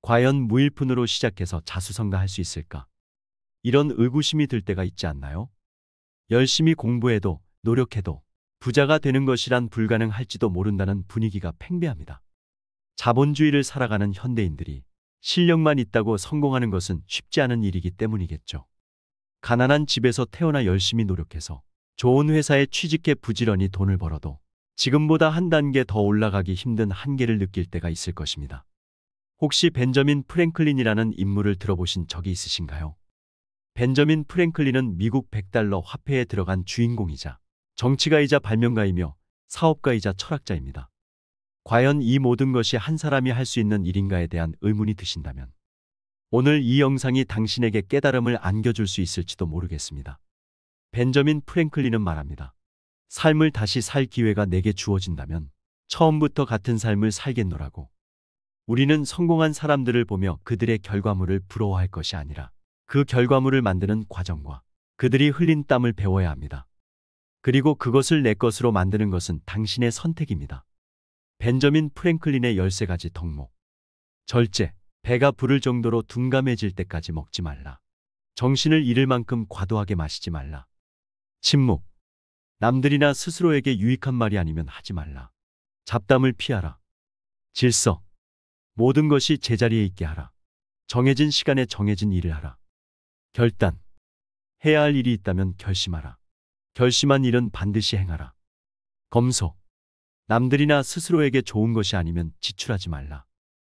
과연 무일푼으로 시작해서 자수성가할 수 있을까? 이런 의구심이 들 때가 있지 않나요? 열심히 공부해도 노력해도 부자가 되는 것이란 불가능할지도 모른다는 분위기가 팽배합니다. 자본주의를 살아가는 현대인들이 실력만 있다고 성공하는 것은 쉽지 않은 일이기 때문이겠죠. 가난한 집에서 태어나 열심히 노력해서 좋은 회사에 취직해 부지런히 돈을 벌어도 지금보다 한 단계 더 올라가기 힘든 한계를 느낄 때가 있을 것입니다. 혹시 벤저민 프랭클린이라는 인물을 들어보신 적이 있으신가요? 벤저민 프랭클린은 미국 100달러 화폐에 들어간 주인공이자 정치가이자 발명가이며 사업가이자 철학자입니다. 과연 이 모든 것이 한 사람이 할 수 있는 일인가에 대한 의문이 드신다면 오늘 이 영상이 당신에게 깨달음을 안겨줄 수 있을지도 모르겠습니다. 벤저민 프랭클린은 말합니다. 삶을 다시 살 기회가 내게 주어진다면 처음부터 같은 삶을 살겠노라고. 우리는 성공한 사람들을 보며 그들의 결과물을 부러워할 것이 아니라 그 결과물을 만드는 과정과 그들이 흘린 땀을 배워야 합니다. 그리고 그것을 내 것으로 만드는 것은 당신의 선택입니다. 벤저민 프랭클린의 13가지 덕목. 절제, 배가 부를 정도로 둔감해질 때까지 먹지 말라. 정신을 잃을 만큼 과도하게 마시지 말라. 침묵, 남들이나 스스로에게 유익한 말이 아니면 하지 말라. 잡담을 피하라. 질서, 모든 것이 제자리에 있게 하라. 정해진 시간에 정해진 일을 하라. 결단, 해야 할 일이 있다면 결심하라. 결심한 일은 반드시 행하라. 검소, 남들이나 스스로에게 좋은 것이 아니면 지출하지 말라.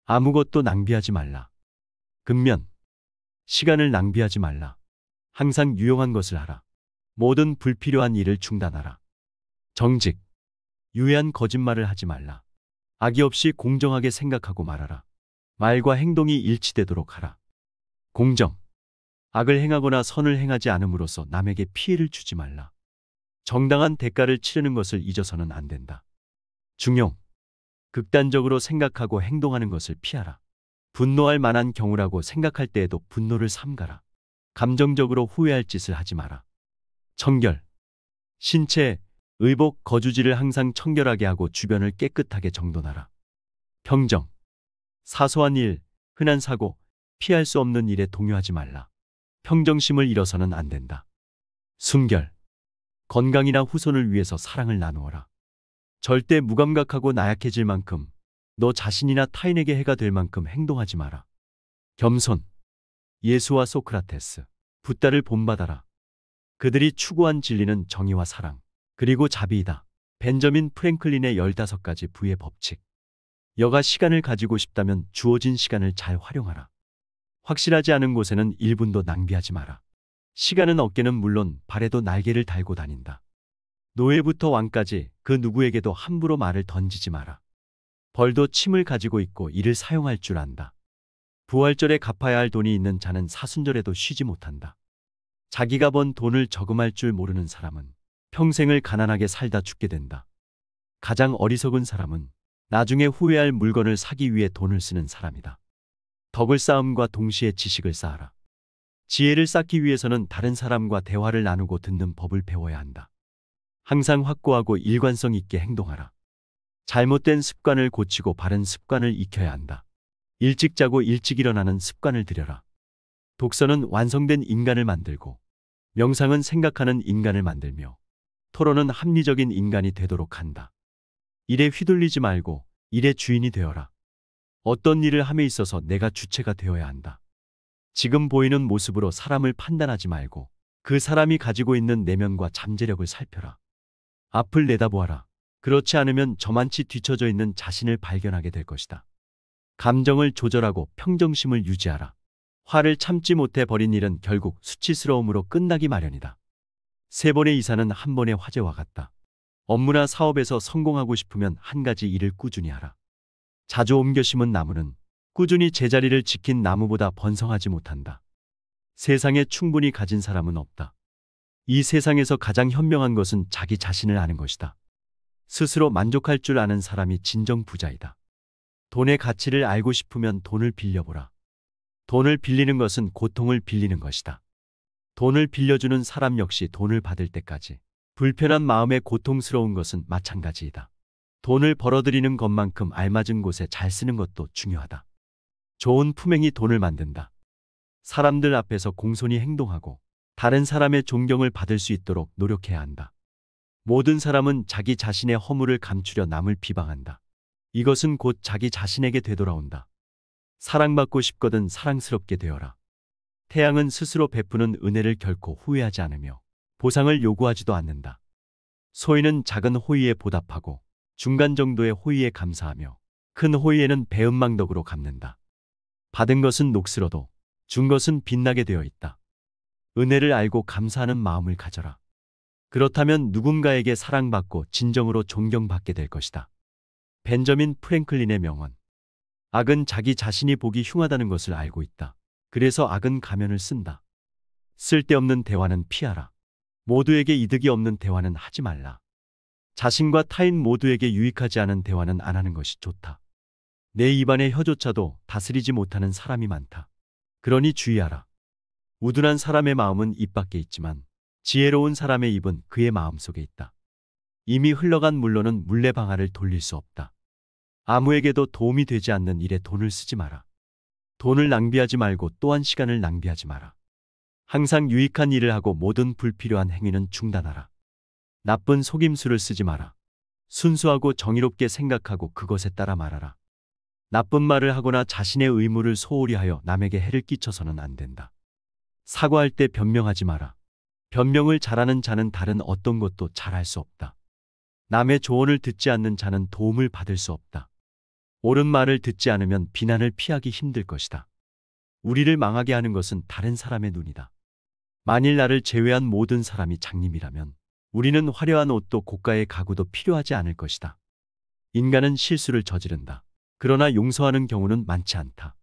아무것도 낭비하지 말라. 근면, 시간을 낭비하지 말라. 항상 유용한 것을 하라. 모든 불필요한 일을 중단하라. 정직, 유해한 거짓말을 하지 말라. 악의 없이 공정하게 생각하고 말하라. 말과 행동이 일치되도록 하라. 공정, 악을 행하거나 선을 행하지 않음으로써 남에게 피해를 주지 말라. 정당한 대가를 치르는 것을 잊어서는 안 된다. 중용, 극단적으로 생각하고 행동하는 것을 피하라. 분노할 만한 경우라고 생각할 때에도 분노를 삼가라. 감정적으로 후회할 짓을 하지 마라. 청결, 신체, 의복, 거주지를 항상 청결하게 하고 주변을 깨끗하게 정돈하라. 평정, 사소한 일, 흔한 사고, 피할 수 없는 일에 동요하지 말라. 평정심을 잃어서는 안 된다. 순결, 건강이나 후손을 위해서 사랑을 나누어라. 절대 무감각하고 나약해질 만큼 너 자신이나 타인에게 해가 될 만큼 행동하지 마라. 겸손, 예수와 소크라테스, 붓다를 본받아라. 그들이 추구한 진리는 정의와 사랑, 그리고 자비이다. 벤저민 프랭클린의 15가지 부의 법칙. 여가 시간을 가지고 싶다면 주어진 시간을 잘 활용하라. 확실하지 않은 곳에는 1분도 낭비하지 마라. 시간은 어깨는 물론 발에도 날개를 달고 다닌다. 노예부터 왕까지 그 누구에게도 함부로 말을 던지지 마라. 벌도 침을 가지고 있고 이를 사용할 줄 안다. 부활절에 갚아야 할 돈이 있는 자는 사순절에도 쉬지 못한다. 자기가 번 돈을 저금할 줄 모르는 사람은 평생을 가난하게 살다 죽게 된다. 가장 어리석은 사람은 나중에 후회할 물건을 사기 위해 돈을 쓰는 사람이다. 덕을 쌓음과 동시에 지식을 쌓아라. 지혜를 쌓기 위해서는 다른 사람과 대화를 나누고 듣는 법을 배워야 한다. 항상 확고하고 일관성 있게 행동하라. 잘못된 습관을 고치고 바른 습관을 익혀야 한다. 일찍 자고 일찍 일어나는 습관을 들여라. 독서는 완성된 인간을 만들고 명상은 생각하는 인간을 만들며 토론은 합리적인 인간이 되도록 한다. 일에 휘둘리지 말고 일의 주인이 되어라. 어떤 일을 함에 있어서 내가 주체가 되어야 한다. 지금 보이는 모습으로 사람을 판단하지 말고 그 사람이 가지고 있는 내면과 잠재력을 살펴라. 앞을 내다보아라. 그렇지 않으면 저만치 뒤처져 있는 자신을 발견하게 될 것이다. 감정을 조절하고 평정심을 유지하라. 화를 참지 못해 버린 일은 결국 수치스러움으로 끝나기 마련이다. 3번의 이사는 한 번의 화재와 같다. 업무나 사업에서 성공하고 싶으면 한 가지 일을 꾸준히 하라. 자주 옮겨 심은 나무는 꾸준히 제자리를 지킨 나무보다 번성하지 못한다. 세상에 충분히 가진 사람은 없다. 이 세상에서 가장 현명한 것은 자기 자신을 아는 것이다. 스스로 만족할 줄 아는 사람이 진정 부자이다. 돈의 가치를 알고 싶으면 돈을 빌려보라. 돈을 빌리는 것은 고통을 빌리는 것이다. 돈을 빌려주는 사람 역시 돈을 받을 때까지 불편한 마음에 고통스러운 것은 마찬가지이다. 돈을 벌어들이는 것만큼 알맞은 곳에 잘 쓰는 것도 중요하다. 좋은 품행이 돈을 만든다. 사람들 앞에서 공손히 행동하고 다른 사람의 존경을 받을 수 있도록 노력해야 한다. 모든 사람은 자기 자신의 허물을 감추려 남을 비방한다. 이것은 곧 자기 자신에게 되돌아온다. 사랑받고 싶거든 사랑스럽게 되어라. 태양은 스스로 베푸는 은혜를 결코 후회하지 않으며 보상을 요구하지도 않는다. 소인은 작은 호의에 보답하고 중간 정도의 호의에 감사하며 큰 호의에는 배은망덕으로 갚는다. 받은 것은 녹슬어도 준 것은 빛나게 되어 있다. 은혜를 알고 감사하는 마음을 가져라. 그렇다면 누군가에게 사랑받고 진정으로 존경받게 될 것이다. 벤저민 프랭클린의 명언. 악은 자기 자신이 보기 흉하다는 것을 알고 있다. 그래서 악은 가면을 쓴다. 쓸데없는 대화는 피하라. 모두에게 이득이 없는 대화는 하지 말라. 자신과 타인 모두에게 유익하지 않은 대화는 안 하는 것이 좋다. 내 입안의 혀조차도 다스리지 못하는 사람이 많다. 그러니 주의하라. 우둔한 사람의 마음은 입 밖에 있지만 지혜로운 사람의 입은 그의 마음속에 있다. 이미 흘러간 물로는 물레방아를 돌릴 수 없다. 아무에게도 도움이 되지 않는 일에 돈을 쓰지 마라. 돈을 낭비하지 말고 또한 시간을 낭비하지 마라. 항상 유익한 일을 하고 모든 불필요한 행위는 중단하라. 나쁜 속임수를 쓰지 마라. 순수하고 정의롭게 생각하고 그것에 따라 말하라. 나쁜 말을 하거나 자신의 의무를 소홀히 하여 남에게 해를 끼쳐서는 안 된다. 사과할 때 변명하지 마라. 변명을 잘하는 자는 다른 어떤 것도 잘할 수 없다. 남의 조언을 듣지 않는 자는 도움을 받을 수 없다. 옳은 말을 듣지 않으면 비난을 피하기 힘들 것이다. 우리를 망하게 하는 것은 다른 사람의 눈이다. 만일 나를 제외한 모든 사람이 장님이라면 우리는 화려한 옷도 고가의 가구도 필요하지 않을 것이다. 인간은 실수를 저지른다. 그러나 용서하는 경우는 많지 않다.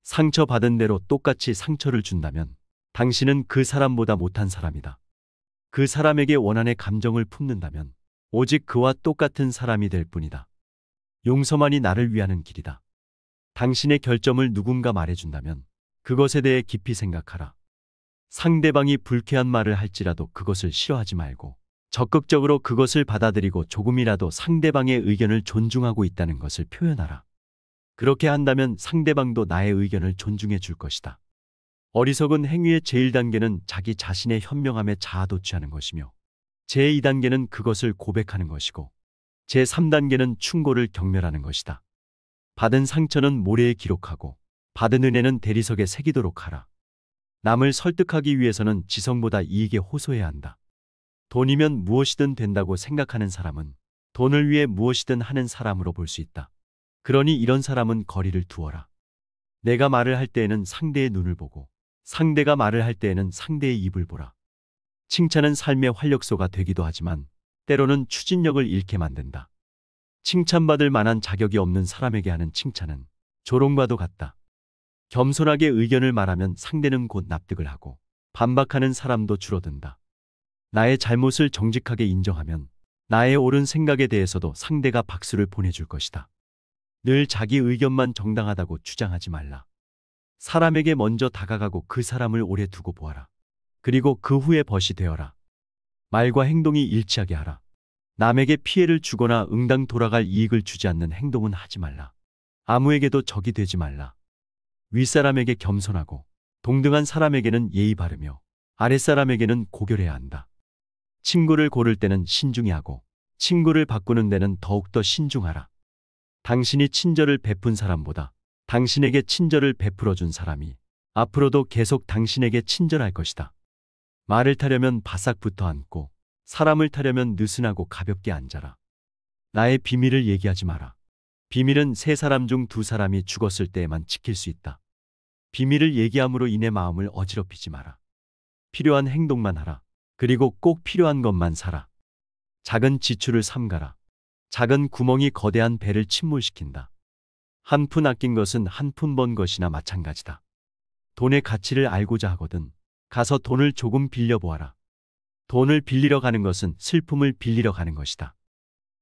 상처받은 대로 똑같이 상처를 준다면 당신은 그 사람보다 못한 사람이다. 그 사람에게 원한의 감정을 품는다면 오직 그와 똑같은 사람이 될 뿐이다. 용서만이 나를 위하는 길이다. 당신의 결점을 누군가 말해준다면 그것에 대해 깊이 생각하라. 상대방이 불쾌한 말을 할지라도 그것을 싫어하지 말고 적극적으로 그것을 받아들이고 조금이라도 상대방의 의견을 존중하고 있다는 것을 표현하라. 그렇게 한다면 상대방도 나의 의견을 존중해 줄 것이다. 어리석은 행위의 제1단계는 자기 자신의 현명함에 자아도취하는 것이며 제2단계는 그것을 고백하는 것이고 제3단계는 충고를 경멸하는 것이다. 받은 상처는 모래에 기록하고 받은 은혜는 대리석에 새기도록 하라. 남을 설득하기 위해서는 지성보다 이익에 호소해야 한다. 돈이면 무엇이든 된다고 생각하는 사람은 돈을 위해 무엇이든 하는 사람으로 볼 수 있다. 그러니 이런 사람은 거리를 두어라. 내가 말을 할 때에는 상대의 눈을 보고 상대가 말을 할 때에는 상대의 입을 보라. 칭찬은 삶의 활력소가 되기도 하지만 때로는 추진력을 잃게 만든다. 칭찬받을 만한 자격이 없는 사람에게 하는 칭찬은 조롱과도 같다. 겸손하게 의견을 말하면 상대는 곧 납득을 하고 반박하는 사람도 줄어든다. 나의 잘못을 정직하게 인정하면 나의 옳은 생각에 대해서도 상대가 박수를 보내줄 것이다. 늘 자기 의견만 정당하다고 주장하지 말라. 사람에게 먼저 다가가고 그 사람을 오래 두고 보아라. 그리고 그 후에 벗이 되어라. 말과 행동이 일치하게 하라. 남에게 피해를 주거나 응당 돌아갈 이익을 주지 않는 행동은 하지 말라. 아무에게도 적이 되지 말라. 윗사람에게 겸손하고 동등한 사람에게는 예의 바르며 아랫사람에게는 고결해야 한다. 친구를 고를 때는 신중히 하고 친구를 바꾸는 데는 더욱더 신중하라. 당신이 친절을 베푼 사람보다 당신에게 친절을 베풀어 준 사람이 앞으로도 계속 당신에게 친절할 것이다. 말을 타려면 바싹 붙어 앉고 사람을 타려면 느슨하고 가볍게 앉아라. 나의 비밀을 얘기하지 마라. 비밀은 세 사람 중 두 사람이 죽었을 때에만 지킬 수 있다. 비밀을 얘기함으로 인해 마음을 어지럽히지 마라. 필요한 행동만 하라. 그리고 꼭 필요한 것만 사라. 작은 지출을 삼가라. 작은 구멍이 거대한 배를 침몰시킨다. 한 푼 아낀 것은 한 푼 번 것이나 마찬가지다. 돈의 가치를 알고자 하거든 가서 돈을 조금 빌려보아라. 돈을 빌리러 가는 것은 슬픔을 빌리러 가는 것이다.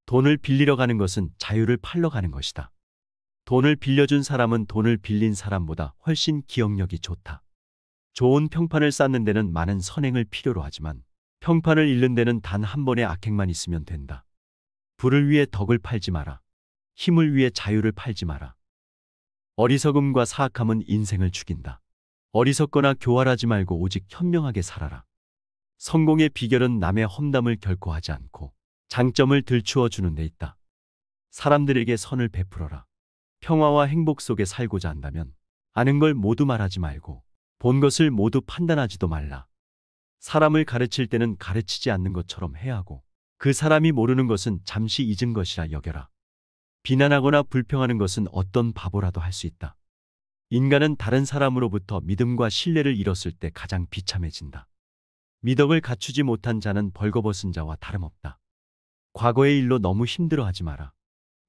돈을 빌리러 가는 것은 자유를 팔러 가는 것이다. 돈을 빌려준 사람은 돈을 빌린 사람보다 훨씬 기억력이 좋다. 좋은 평판을 쌓는 데는 많은 선행을 필요로 하지만 평판을 잃는 데는 단 한 번의 악행만 있으면 된다. 부를 위해 덕을 팔지 마라. 힘을 위해 자유를 팔지 마라. 어리석음과 사악함은 인생을 죽인다. 어리석거나 교활하지 말고 오직 현명하게 살아라. 성공의 비결은 남의 험담을 결코 하지 않고 장점을 들추어 주는 데 있다. 사람들에게 선을 베풀어라. 평화와 행복 속에 살고자 한다면 아는 걸 모두 말하지 말고 본 것을 모두 판단하지도 말라. 사람을 가르칠 때는 가르치지 않는 것처럼 해야 하고 그 사람이 모르는 것은 잠시 잊은 것이라 여겨라. 비난하거나 불평하는 것은 어떤 바보라도 할 수 있다. 인간은 다른 사람으로부터 믿음과 신뢰를 잃었을 때 가장 비참해진다. 미덕을 갖추지 못한 자는 벌거벗은 자와 다름없다. 과거의 일로 너무 힘들어하지 마라.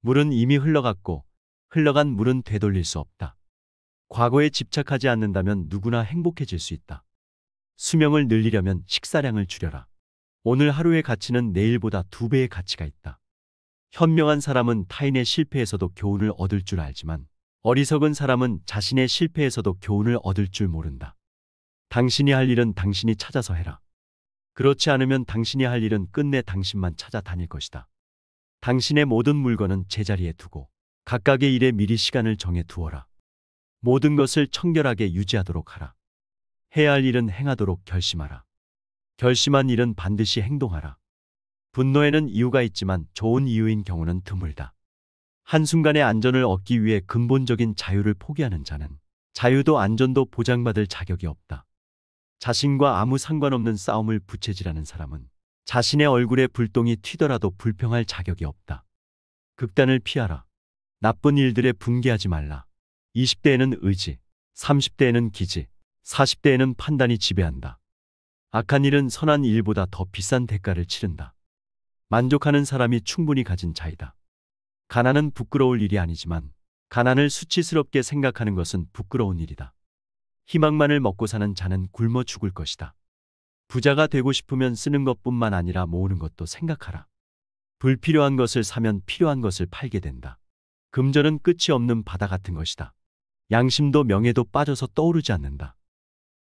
물은 이미 흘러갔고 흘러간 물은 되돌릴 수 없다. 과거에 집착하지 않는다면 누구나 행복해질 수 있다. 수명을 늘리려면 식사량을 줄여라. 오늘 하루의 가치는 내일보다 2배의 가치가 있다. 현명한 사람은 타인의 실패에서도 교훈을 얻을 줄 알지만 어리석은 사람은 자신의 실패에서도 교훈을 얻을 줄 모른다. 당신이 할 일은 당신이 찾아서 해라. 그렇지 않으면 당신이 할 일은 끝내 당신만 찾아다닐 것이다. 당신의 모든 물건은 제자리에 두고 각각의 일에 미리 시간을 정해 두어라. 모든 것을 청결하게 유지하도록 하라. 해야 할 일은 행하도록 결심하라. 결심한 일은 반드시 행동하라. 분노에는 이유가 있지만 좋은 이유인 경우는 드물다. 한순간의 안전을 얻기 위해 근본적인 자유를 포기하는 자는 자유도 안전도 보장받을 자격이 없다. 자신과 아무 상관없는 싸움을 부채질하는 사람은 자신의 얼굴에 불똥이 튀더라도 불평할 자격이 없다. 극단을 피하라. 나쁜 일들에 분개하지 말라. 20대에는 의지, 30대에는 기지, 40대에는 판단이 지배한다. 악한 일은 선한 일보다 더 비싼 대가를 치른다. 만족하는 사람이 충분히 가진 자이다. 가난은 부끄러울 일이 아니지만 가난을 수치스럽게 생각하는 것은 부끄러운 일이다. 희망만을 먹고 사는 자는 굶어 죽을 것이다. 부자가 되고 싶으면 쓰는 것뿐만 아니라 모으는 것도 생각하라. 불필요한 것을 사면 필요한 것을 팔게 된다. 금전은 끝이 없는 바다 같은 것이다. 양심도 명예도 빠져서 떠오르지 않는다.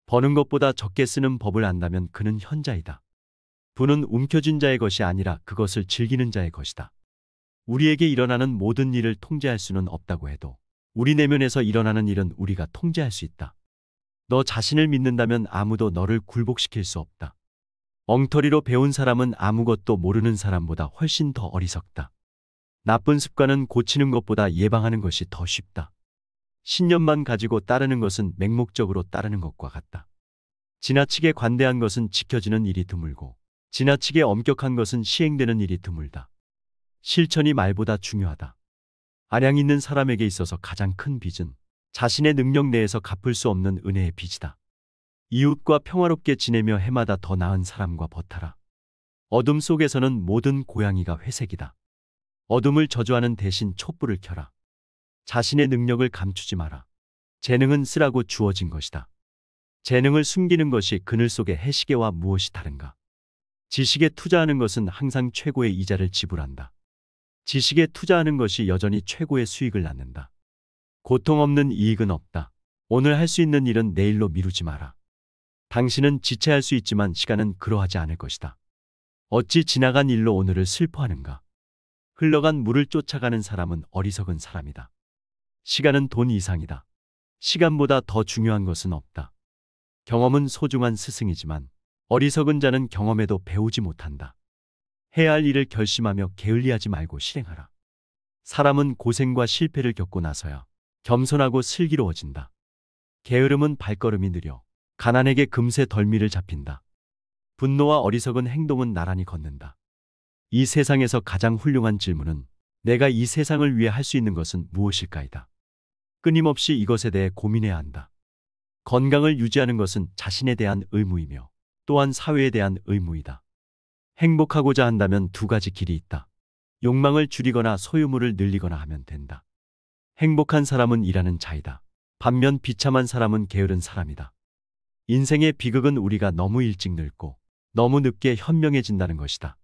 버는 것보다 적게 쓰는 법을 안다면 그는 현자이다. 부는 움켜쥔 자의 것이 아니라 그것을 즐기는 자의 것이다. 우리에게 일어나는 모든 일을 통제할 수는 없다고 해도 우리 내면에서 일어나는 일은 우리가 통제할 수 있다. 너 자신을 믿는다면 아무도 너를 굴복시킬 수 없다. 엉터리로 배운 사람은 아무것도 모르는 사람보다 훨씬 더 어리석다. 나쁜 습관은 고치는 것보다 예방하는 것이 더 쉽다. 신념만 가지고 따르는 것은 맹목적으로 따르는 것과 같다. 지나치게 관대한 것은 지켜지는 일이 드물고 지나치게 엄격한 것은 시행되는 일이 드물다. 실천이 말보다 중요하다. 아량 있는 사람에게 있어서 가장 큰 빚은 자신의 능력 내에서 갚을 수 없는 은혜의 빚이다. 이웃과 평화롭게 지내며 해마다 더 나은 사람과 버타라. 어둠 속에서는 모든 고양이가 회색이다. 어둠을 저주하는 대신 촛불을 켜라. 자신의 능력을 감추지 마라. 재능은 쓰라고 주어진 것이다. 재능을 숨기는 것이 그늘 속의 해시계와 무엇이 다른가? 지식에 투자하는 것은 항상 최고의 이자를 지불한다. 지식에 투자하는 것이 여전히 최고의 수익을 낳는다. 고통 없는 이익은 없다. 오늘 할 수 있는 일은 내일로 미루지 마라. 당신은 지체할 수 있지만 시간은 그러하지 않을 것이다. 어찌 지나간 일로 오늘을 슬퍼하는가? 흘러간 물을 쫓아가는 사람은 어리석은 사람이다. 시간은 돈 이상이다. 시간보다 더 중요한 것은 없다. 경험은 소중한 스승이지만 어리석은 자는 경험에도 배우지 못한다. 해야 할 일을 결심하며 게을리하지 말고 실행하라. 사람은 고생과 실패를 겪고 나서야 겸손하고 슬기로워진다. 게으름은 발걸음이 느려 가난에게 금세 덜미를 잡힌다. 분노와 어리석은 행동은 나란히 걷는다. 이 세상에서 가장 훌륭한 질문은 내가 이 세상을 위해 할 수 있는 것은 무엇일까이다. 끊임없이 이것에 대해 고민해야 한다. 건강을 유지하는 것은 자신에 대한 의무이며 또한 사회에 대한 의무이다. 행복하고자 한다면 2가지 길이 있다. 욕망을 줄이거나 소유물을 늘리거나 하면 된다. 행복한 사람은 일하는 자이다. 반면 비참한 사람은 게으른 사람이다. 인생의 비극은 우리가 너무 일찍 늙고 너무 늦게 현명해진다는 것이다.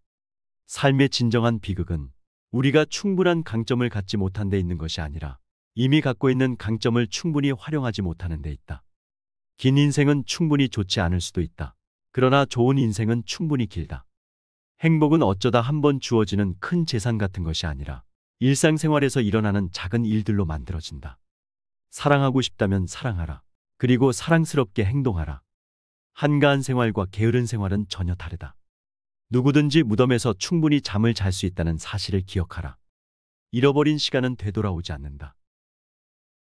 삶의 진정한 비극은 우리가 충분한 강점을 갖지 못한 데 있는 것이 아니라 이미 갖고 있는 강점을 충분히 활용하지 못하는 데 있다. 긴 인생은 충분히 좋지 않을 수도 있다. 그러나 좋은 인생은 충분히 길다. 행복은 어쩌다 한번 주어지는 큰 재산 같은 것이 아니라 일상생활에서 일어나는 작은 일들로 만들어진다. 사랑하고 싶다면 사랑하라. 그리고 사랑스럽게 행동하라. 한가한 생활과 게으른 생활은 전혀 다르다. 누구든지 무덤에서 충분히 잠을 잘 수 있다는 사실을 기억하라. 잃어버린 시간은 되돌아오지 않는다.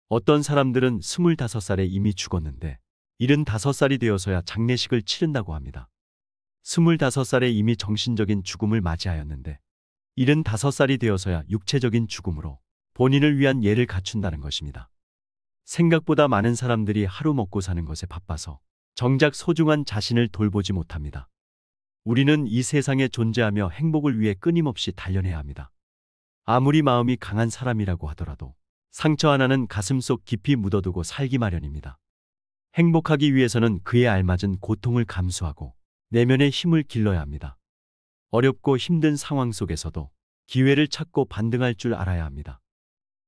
어떤 사람들은 25살에 이미 죽었는데 75살이 되어서야 장례식을 치른다고 합니다. 25살에 이미 정신적인 죽음을 맞이하였는데 75살이 되어서야 육체적인 죽음으로 본인을 위한 예를 갖춘다는 것입니다. 생각보다 많은 사람들이 하루 먹고 사는 것에 바빠서 정작 소중한 자신을 돌보지 못합니다. 우리는 이 세상에 존재하며 행복을 위해 끊임없이 단련해야 합니다. 아무리 마음이 강한 사람이라고 하더라도 상처 하나는 가슴속 깊이 묻어두고 살기 마련입니다. 행복하기 위해서는 그에 알맞은 고통을 감수하고 내면의 힘을 길러야 합니다. 어렵고 힘든 상황 속에서도 기회를 찾고 반등할 줄 알아야 합니다.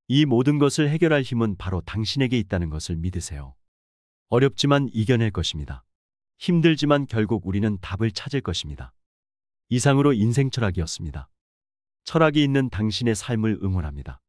이 모든 것을 해결할 힘은 바로 당신에게 있다는 것을 믿으세요. 어렵지만 이겨낼 것입니다. 힘들지만 결국 우리는 답을 찾을 것입니다. 이상으로 인생 철학이었습니다. 철학이 있는 당신의 삶을 응원합니다.